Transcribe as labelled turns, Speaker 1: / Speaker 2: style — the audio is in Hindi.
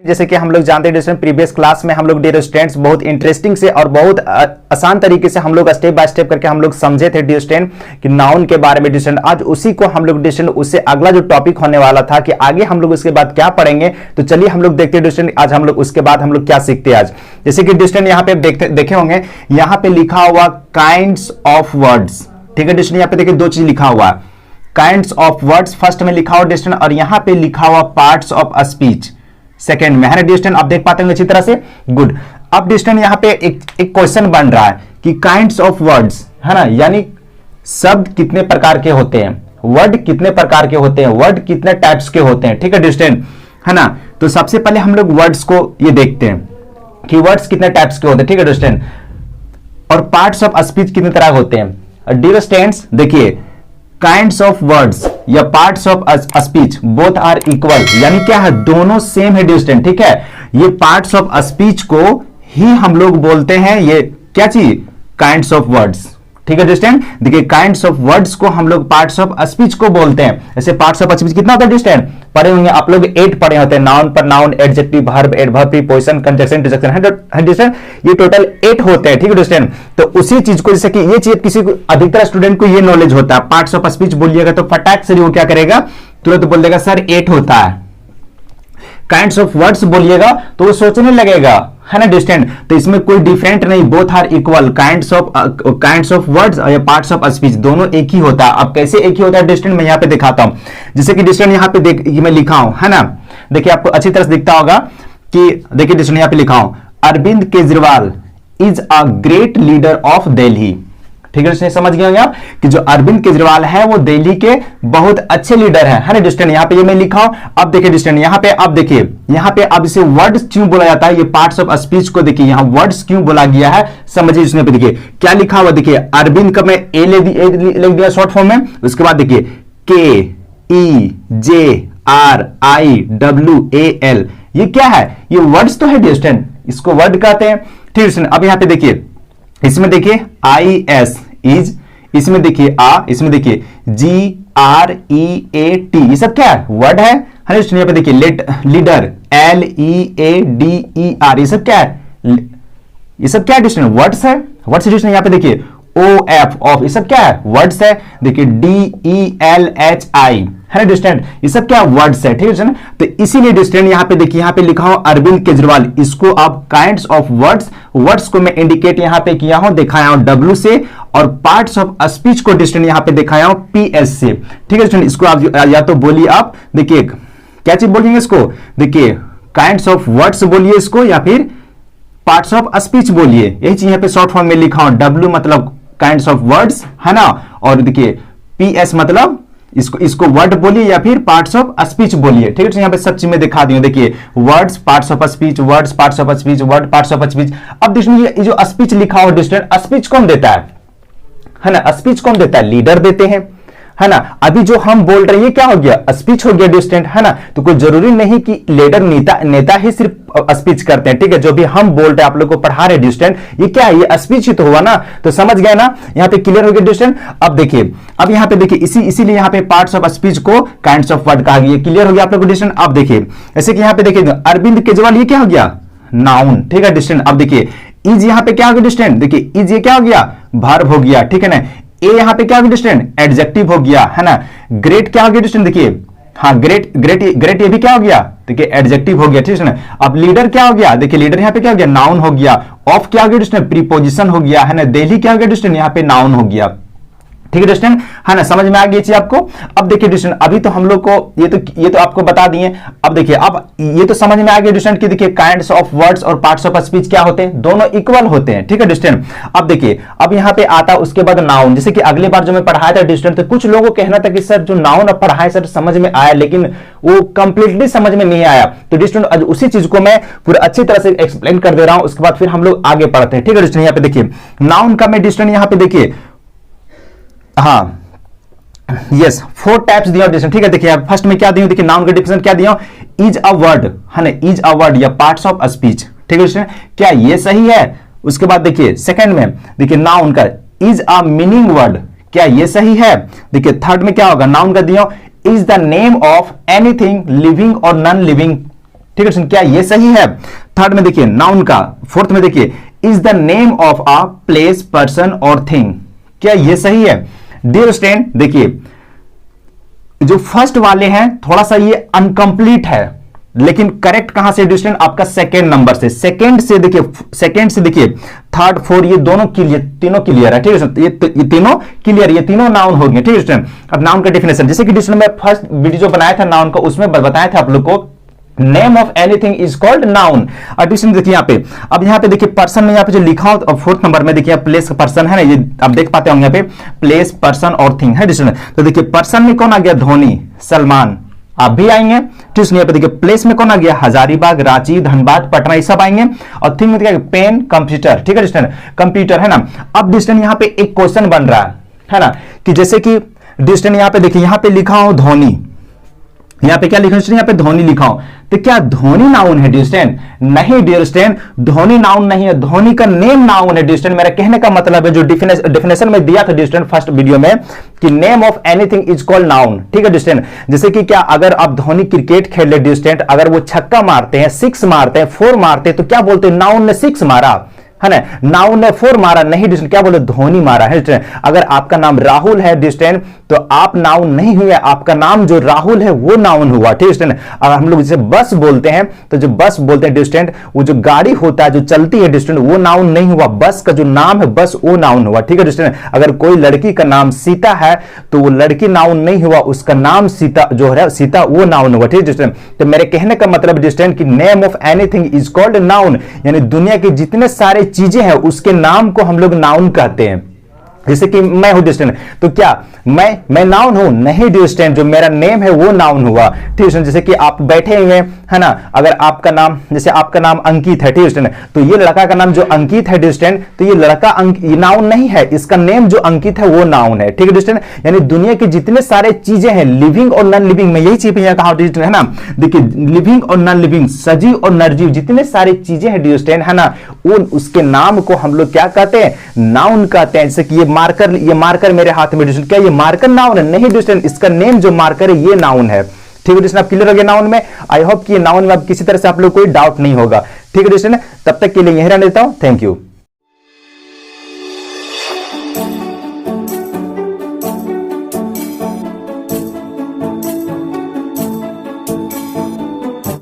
Speaker 1: जैसे कि हम लोग जानते हैं डियर प्रीवियस क्लास में हम लोग डियर स्टूडेंट्स बहुत इंटरेस्टिंग से और बहुत आसान तरीके से हम लोग स्टेप बाय स्टेप करके हम लोग समझे थे डियर स्टूडेंट कि नाउन के बारे में। डियर आज उसी को हम लोग डियर उससे अगला जो टॉपिक होने वाला था कि आगे हम लोग उसके बाद क्या पढ़ेंगे, तो चलिए हम लोग देखते हैं डियर आज हम लोग उसके बाद हम लोग क्या सीखते हैं आज। जैसे कि डियर यहाँ पे देखे होंगे, यहाँ पे लिखा हुआ काइंड्स ऑफ वर्ड्स, ठीक है डियर, यहाँ पे देखिए दो चीज लिखा हुआ है, काइंड्स ऑफ वर्ड्स फर्स्ट में लिखा हुआ डियर और यहाँ पे लिखा हुआ पार्ट्स ऑफ स्पीच सेकंड में, है ना डिस्टेंस। आप देख पाते हैं अच्छी तरह से, गुड। अब डिस्टेंस यहाँ पे एक क्वेश्चन बन रहा है कि काइंड्स ऑफ वर्ड्स, है ना, यानी शब्द कितने प्रकार के होते हैं, वर्ड कितने प्रकार के होते हैं, वर्ड कितने टाइप्स के होते हैं, ठीक है डिस्टेंस, है ना। तो सबसे पहले हम लोग वर्ड्स को ये देखते हैं कि वर्ड्स कितने टाइप्स के होते हैं, ठीक है डिस्टेंस, और पार्ट्स ऑफ स्पीच कितने तरह होते हैं। डिस्टेंस देखिए, काइंड्स ऑफ वर्ड्स या parts of speech both are equal, यानी क्या है, दोनों सेम है डिस्टेंस, ठीक है। ये पार्ट्स ऑफ स्पीच को ही हम लोग बोलते हैं, ये क्या चीज, काइंड्स ऑफ वर्ड्स, ठीक है डिस्टेंस। देखिए काइंड्स ऑफ वर्ड्स को हम लोग पार्ट्स ऑफ स्पीच को बोलते हैं। ऐसे पार्ट्स ऑफ स्पीच कितना होता है डिस्टेंस, पढ़े होंगे आप लोग, 8 पढ़े होते हैं, नाउन पर noun, adjective, verb, adverb, preposition, conjunction, interjection, ये टोटल 8 होते हैं, ठीक है डिस्टेंस। तो उसी चीज को, जैसे कि ये चीज किसी को, अधिकतर स्टूडेंट को ये नॉलेज होता है, पार्ट्स ऑफ स्पीच बोलिएगा तो फटाक से वो क्या करेगा, तुरंत बोल देगा सर 8 होता है। काइंड्स ऑफ वर्ड्स बोलिएगा तो वो सोचने लगेगा, है ना डिस्टेंट। तो इसमें कोई डिफरेंट नहीं, both are equal, kinds of words या पार्ट्स ऑफ स्पीच दोनों एक ही होता है। अब कैसे एक ही होता है डिस्टेंट, मैं यहाँ पे दिखाता हूं। जैसे कि डिस्टेंट यहाँ पे देख, मैं लिखा हूं, है ना, देखिए आपको अच्छी तरह से दिखता होगा कि देखिए डिस्टेंट यहाँ पे लिखा हूं, Arvind Kejriwal is a great leader of Delhi, ठीक है, समझ गए होंगे आप कि जो अरविंद केजरीवाल है वो दिल्ली के बहुत अच्छे लीडर है ना डिस्टेंट। यहाँ पे ये मैं लिखा हूं। अब देखिए डिस्टेंट यहाँ पे, अब देखिए यहाँ पे, अब इसे वर्ड्स क्यों बोला जाता है, ये पार्ट्स ऑफ स्पीच को देखिए यहाँ वर्ड्स क्यों बोला गया है, समझिए। इसमें पे देखिए क्या लिखा हुआ, देखिए अरविंद का मैं ए लिख दिया शॉर्ट फॉर्म में, उसके बाद देखिए KEJRIWAL, ये क्या है, ये वर्ड्स तो है डिस्टेंट, इसको वर्ड कहते हैं, ठीक है। अब यहाँ पे देखिए, इसमें देखिए IS इज, इसमें देखिए इसमें देखिए GREAT, ये सब क्या है, वर्ड है। यहाँ पे देखिए लीडर LEADER, ये सब क्या है, ये सब क्या है डिस्टेंस, वर्ड्स है, वर्ड्स डिस्टेंस। यहाँ पे देखिए OF ऑफ, ये सब क्या है, वर्ड्स है। देखिए DELHI, है ना डिस्टेंट, ये सब क्या वर्ड्स है, ठीक है ना। तो इसीलिए डिस्टेंट यहाँ पे देखिए, यहाँ पे लिखा हो अरविंद केजरीवाल, इसको आप काइंड्स ऑफ वर्ड्स, वर्ड्स को मैं इंडिकेट यहाँ पे किया हूं, दिखाया हूं W से, और पार्ट्स ऑफ स्पीच को डिस्टेंट यहाँ पे दिखाया हूं PS से, ठीक है डिस्टेंट। इसको आप या तो बोलिए, आप देखिए क्या चीज बोलेंगे इसको, देखिए काइंड्स ऑफ वर्ड्स बोलिए इसको, या फिर पार्ट्स ऑफ स्पीच बोलिए। यही चीज यहाँ पे शॉर्ट फॉर्म में लिखा हूं, W मतलब काइंड्स ऑफ वर्ड्स, है ना, और देखिए PS मतलब इसको वर्ड बोलिए या फिर पार्ट्स ऑफ स्पीच बोलिए, ठीक है। यहाँ पे सब चीज में दिखा दी हूं, देखिए words, parts of speech, words, parts of speech, word, parts of speech. अब देखिए ये जो स्पीच लिखा हो डिस्टेंट, स्पीच कौन देता है ना, स्पीच कौन देता है, लीडर देते हैं, है ना। अभी जो हम बोल रहे हैं क्या हो गया, स्पीच हो गया डिस्टेंट, है ना। तो कोई जरूरी नहीं कि लीडर नेता ही सिर्फ स्पीच करते हैं, ठीक है। जो भी हम बोल रहे हैं, आप लोग को पढ़ा रहे डिस्टेंट, ये क्या है, ये स्पीच ही तो हुआ ना। तो समझ गए ना, यहाँ पे क्लियर हो गया डिस्टेंट। अब देखिए, अब यहाँ पे देखिए, इसीलिए यहाँ पे पार्ट्स ऑफ स्पीच को काइंड्स ऑफ वर्ड कहा गया, क्लियर हो गया आप लोग को डिस्टेंट। अब देखिए ऐसे कि यहाँ पे देखिए अरविंद केजरीवाल, ये क्या हो गया, नाउन, ठीक है डिस्टेंट। अब देखिए इज यहाँ पे क्या हो गया डिस्टेंट, देखिए इज ये क्या हो गया, वर्ब हो गया, ठीक है ना। ए यहाँ पे क्या हो गया डिस्टेंट, एडजेक्टिव हो गया, है ना। ग्रेट क्या हो गया डिस्टेंट, देखिए हाँ ग्रेट ये भी क्या हो गया, देखिए एडजेक्टिव हो गया, ठीक है ना। अब लीडर क्या हो गया, देखिए लीडर यहाँ पे क्या हो गया, नाउन हो गया। ऑफ क्या हो गया डिस्टेंट, प्रीपोजिशन हो गया, है ना। दिल्ली क्या हो गया डिस्टेंट, यहाँ पे नाउन हो गया, ठीक है डिस्टेंट, है ना। समझ में आ गई चीज आपको। अब देखिए डिस्टेंट, अभी तो हम लोग को ये तो आपको बता दिए। अब देखिए, अब ये तो समझ में आ गया डिस्टेंट कि देखिए काइंड्स ऑफ वर्ड्स और पार्ट्स ऑफ स्पीच क्या होते हैं, दोनों इक्वल होते हैं, ठीक है डिस्टेंट। अब देखिए, अब यहाँ पे आता उसके बाद नाउन, जैसे कि अगले बार जो मैं पढ़ाया था डिस्टेंट, तो कुछ लोगों को कहना था कि सर जो नाउन अब पढ़ाए सर समझ में आया, लेकिन वो कंप्लीटली समझ में नहीं आया। तो डिस्टेंट उसी चीज को मैं पूरा अच्छी तरह से एक्सप्लेन कर दे रहा हूं, उसके बाद फिर हम लोग आगे पढ़ते हैं, ठीक है डिस्टेंट। यहाँ पे देखिए नाउन का मैं डिस्टेंट यहाँ पे देखिए, हाँ यस 4 टाइप्स दिया डिस्टेंट, ठीक है। देखिए फर्स्ट में क्या दिया, देखिए नाउन का डिफिनेशन क्या दिया, इज अ वर्ड, है ना, इज अ वर्ड या पार्ट्स ऑफ स्पीच, ठीक है डिस्टेंट, क्या ये सही है। उसके बाद देखिए सेकंड में देखिए नाउन का इज अ मीनिंग वर्ड, क्या ये सही है। देखिए थर्ड में क्या होगा, नाउन का दिया is the name of anything living और नॉन लिविंग ठीक है, क्या ये सही है? थर्ड में देखिए नाउन का, फोर्थ में देखिए is the name of a place, person और थिंग, क्या ये सही है? डियर स्टूडेंट देखिए जो फर्स्ट वाले हैं थोड़ा सा ये अनकंप्लीट है, लेकिन करेक्ट कहां से डिस्टेंस? आपका सेकेंड नंबर से, सेकेंड से देखिए थर्ड फोर्थ ये दोनों क्लियर, तीनों क्लियर है, ठीक है, ये तीनों क्लियर, ये तीनों नाउन हो गए, ठीक है। अब नाउन का डेफिनेशन, जैसे कि डिस्टेंस में फर्स्ट वीडियो जो बनाया था नाउन का, उसमें बताया था आप लोग को name of anything is called noun. Addition देखिए यहाँ पे, अब यहाँ पे देखिए पर्सन में यहाँ पे जो लिखा हो फोर्थ नंबर में देखिए प्लेस का पर्सन है ना, ये आप देख पाते होंगे यहाँ पे प्लेस, पर्सन और थिंग है डिस्टेंस। तो देखिए पर्सन में कौन आ गया? धोनी, सलमान, आप भी आएंगे। ठीक है, पे देखिए प्लेस में कौन आ गया? हजारीबाग, रांची, धनबाद, पटना, ये सब आएंगे। और थिंग में क्या? पेन, कंप्यूटर, ठीक है डिस्टेंस, कंप्यूटर है ना। अब डिस्टेंस यहाँ पे एक क्वेश्चन बन रहा है ना, कि जैसे कि डिस्टेंस यहाँ पे देखिए, यहाँ पे लिखा हो धोनी, यहाँ पे क्या लिखा है? यहाँ पे धोनी लिखा हो, तो क्या धोनी नाउन है डिस्टेंस? नहीं डियर स्टूडेंट, धोनी नाउन नहीं है, धोनी का नेम नाउन है डिस्टेंस। मेरा कहने का मतलब है जो डेफिनेशन में दिया था डिस्टेंस फर्स्ट वीडियो में, कि name of anything is called noun, ठीक है डिस्टेंस। जैसे कि क्या अगर आप धोनी क्रिकेट खेल ले डिस्टेंस, अगर वो छक्का मारते हैं, सिक्स मारते हैं, फोर मारते हैं, तो क्या बोलते हैं? नाउन ने सिक्स मारा है ना, नाउन ने फोर मारा, नहीं डिस्टेंस, क्या बोले? धोनी मारा है डिस्टेंस। अगर आपका नाम राहुल है डिस्टेंस, तो आप नाउन नहीं हुए, आपका नाम जो राहुल है वो नाउन हुआ, ठीक है। अगर हम लोग जैसे बस बोलते हैं, तो जो बस बोलते हैं डिस्टेंस, वो जो गाड़ी होता है जो चलती है डिस्टेंस, वो नाउन नहीं हुआ, बस का जो नाम है बस वो नाउन हुआ, ठीक है डिस्टेंस। अगर कोई लड़की का नाम सीता है, तो वो लड़की नाउन नहीं हुआ, उसका नाम सीता जो है, सीता, वो नाउन हुआ, ठीक है डिस्टेंस। तो मेरे कहने का मतलब डिस्टेंस कि name of anything is called noun, यानी दुनिया के जितने सारे चीजें हैं उसके नाम को हम लोग नाउन कहते हैं। जैसे कि मैं हूं डिस्टेंस, तो क्या मैं नाउन हूं? नहीं डिस्टेंस, जो मेरा नेम है वो नाउन हुआ, ठीक है। जैसे कि आप बैठे हुए है ना, अगर आपका नाम, जैसे आपका नाम अंकित है, ठीक है, तो ये लड़का का नाम जो अंकित है डिस्टेंस, तो ये लड़का ये नाउन नहीं है, इसका नेम जो अंकित है वो नाउन है, ठीक है डिस्टेंस। यानी दुनिया की जितने सारे चीजें हैं, लिविंग और नॉन लिविंग, में यही चीज यहाँ कहा डिस्टेंस है ना, देखिए लिविंग और नॉन लिविंग, सजीव और निर्जीव, जितने सारी चीजें हैं डिस्टेंस है ना, उसके नाम को हम लोग क्या कहते हैं? नाउन कहते हैं। जैसे कि ये मार्कर मेरे हाथ में डिस्टेंस, क्या ये मार्कर नाउन है? नहीं डिस्टेंस, इसका नेम जो मार्कर है ये नाउन है, ठीक है डिस्टेंस। आप क्लियर हो गया नाउन में? आई होप कि नाउन में अब किसी तरह से आप लोग कोई डाउट नहीं होगा, ठीक है डिस्टेंस। तब तक के लिए यहीं रहने देता हूं, थैंक यू।